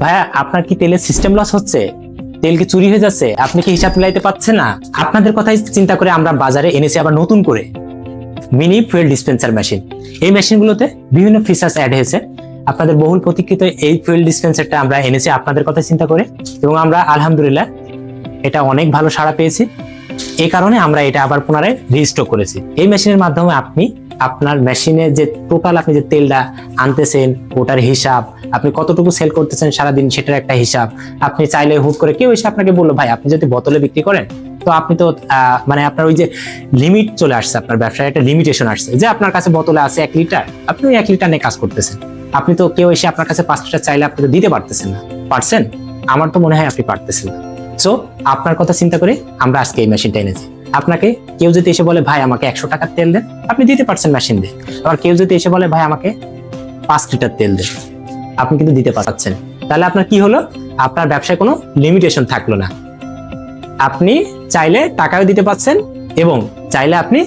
ভাইয়া আপনার কি তেলের সিস্টেম লস হচ্ছে? তেল কি চুরি হয়ে যাচ্ছে? আপনি কি হিসাব মিলাইতে পারছেন না? আপনাদের কথাই চিন্তা করে আমরা বাজারে এনেছি আবার নতুন করে মিনি ফুয়েল ডিসপেন্সার মেশিন। এই মেশিনগুলোতে বিভিন্ন ফিচার্স অ্যাড হয়েছে। আপনাদের বহুল প্রতীক্ষিত এই ফুয়েল ডিসপেন্সারটা আমরা এনেছি আপনাদের কথা চিন্তা করে, এবং আমরা আলহামদুলিল্লাহ এটা অনেক ভালো সাড়া পেয়েছি। এই কারণে আমরা এটা আবার পুনরায় রিস্টক করেছি। এই মেশিনের মাধ্যমে আপনি আপনার মেশিনে যে টোটাল আপনি যে তেলটা আনতেছেন ওটার হিসাব, আপনি কতটুকু সেল করতেছেন সারাদিন সেটার একটা হিসাব, আপনি চাইলে হুট করে কেউ এসে আপনাকে বললো ভাই আপনি যদি বোতলে বিক্রি করেন তো আপনি তো মানে আপনার ওই যে লিমিট চলে আসছে, আপনার ব্যবসায় একটা লিমিটেশন আসছে যে আপনার কাছে বোতলে আছে 1 লিটার, আপনি ওই 1 লিটার নিয়ে কাজ করতেছেন। আপনি তো কেউ এসে আপনার কাছে 5 লিটার চাইলে আপনি তো দিতে পারতেছেন না। পারছেন? আমার তো মনে হয় আপনি পারতেছেন না। সো আপনার কথা চিন্তা করে আমরা আজকে এই মেশিনটা এনেছি। আপনাকে কেউ যদি এসে বলে ভাই আমাকে 100 টাকার তেল দেন, আপনি দিতে পারছেন মেশিন দিয়ে। আবার কেউ যদি এসে বলে ভাই আমাকে 5 লিটার তেল দেন, আপনি কিন্তু দিতে পারছেন। তাহলে আপনার কি হলো? আপনার ব্যবসায় কোনো লিমিটেশন থাকলো না। আপনি চাইলে টাকাও দিতে পারছেন এবং চাইলে আপনি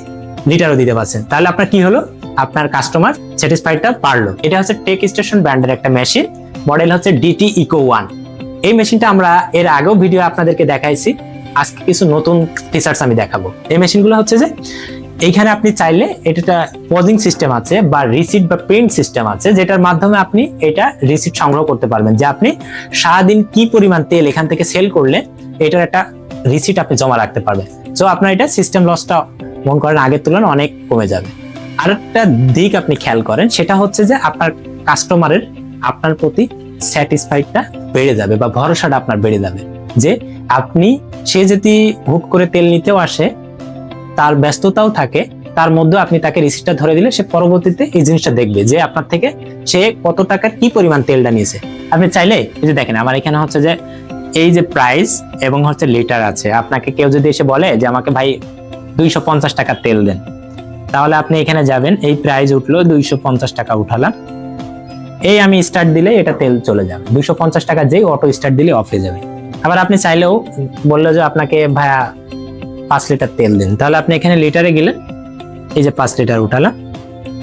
লিটারও দিতে পারছেন। তাহলে আপনার কি হলো? আপনার কাস্টমার স্যাটিসফাইডটা বাড়লো। এটা হচ্ছে টেক স্টেশন ব্র্যান্ডের একটা মেশিন, মডেল হচ্ছে DT Eco 1। এই মেশিনটা আমরা এর আগেও ভিডিও আপনাদেরকে দেখাইছি, আজকে কিছু নতুন ফিচার্স আমি দেখাবো। এই মেশিনগুলো হচ্ছে যে এইখানে আপনি চাইলে এটা পজিং সিস্টেম আছে বা রিসিট বা প্রিন্ট সিস্টেম আছে, যেটার মাধ্যমে আপনি এটা রিসিট সংগ্রহ করতে পারবেন যে আপনি সারাদিন কি পরিমাণ তেল এখান থেকে সেল করলে এটার একটা রিসিট আপনি জমা রাখতে পারবেন। সো আপনার এটা সিস্টেম লসটা মনে করেন আগের তুলনায় অনেক কমে যাবে। আরেকটা দিক আপনি খেয়াল করেন, সেটা হচ্ছে যে আপনার কাস্টমারের আপনার প্রতি স্যাটিসফাইডটা বেড়ে যাবে বা ভরসাটা আপনার বেড়ে যাবে যে আপনি, সে যদি হুট করে তেল নিতেও আসে, তার ব্যস্ততাও থাকে, তার মধ্যে আপনি তাকে রিসিটটা ধরে দিলে সে পরবর্তীতে এই জিনিসটা দেখবে যে আপনার থেকে সে কত টাকার কি পরিমাণ তেলটা নিয়েছে। আপনি চাইলে এই যে দেখেন আমার এখানে হচ্ছে যে এই যে প্রাইস এবং হচ্ছে লিটার আছে। আপনাকে কেউ যদি এসে বলে যে আমাকে ভাই 250 টাকার তেল দেন, তাহলে আপনি এখানে যাবেন, এই প্রাইস উঠলো 250 টাকা উঠালাম, এই আমি স্টার্ট দিলে এটা তেল চলে যাবে 250 টাকা, যেই অটো স্টার্ট দিলে অফ হয়ে যাবে। আবার আপনি চাইলেও বললো যে আপনাকে ভাইয়া 5 লিটার তেল দিন, তাহলে আপনি এখানে লিটারে গেলেন, এই যে 5 লিটার উঠালাম,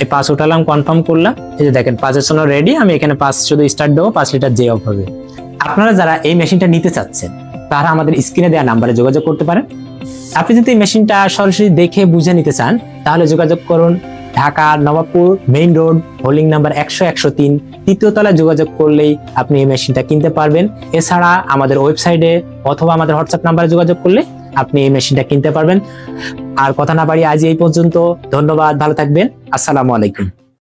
এই 5 উঠালাম, কনফার্ম করলাম, এই যে দেখেন 5 এর জন্য রেডি। আমি এখানে 5 শুধু স্টার্ট দেবো, 5 লিটার যে অফ হবে। আপনারা যারা এই মেশিনটা নিতে চাচ্ছেন তারা আমাদের স্ক্রিনে দেওয়া নাম্বারে যোগাযোগ করতে পারেন। আপনি যদি এই মেশিনটা সরাসরি দেখে বুঝে নিতে চান তাহলে যোগাযোগ করুন Dhaka Nawabpur main road, holding number 100-103, 3য় তলায় যোগাযোগ করলেই আপনি এই মেশিনটা কিনতে পারবেন। এছাড়া আমাদের ওয়েবসাইটে অথবা আমাদের হোয়াটসঅ্যাপ নাম্বারে যোগাযোগ করলে আপনি এই মেশিনটা কিনতে পারবেন। আর কথা না বাড়িয়ে আজ এই পর্যন্ত, ধন্যবাদ, ভালো থাকবেন, আসসালামু আলাইকুম।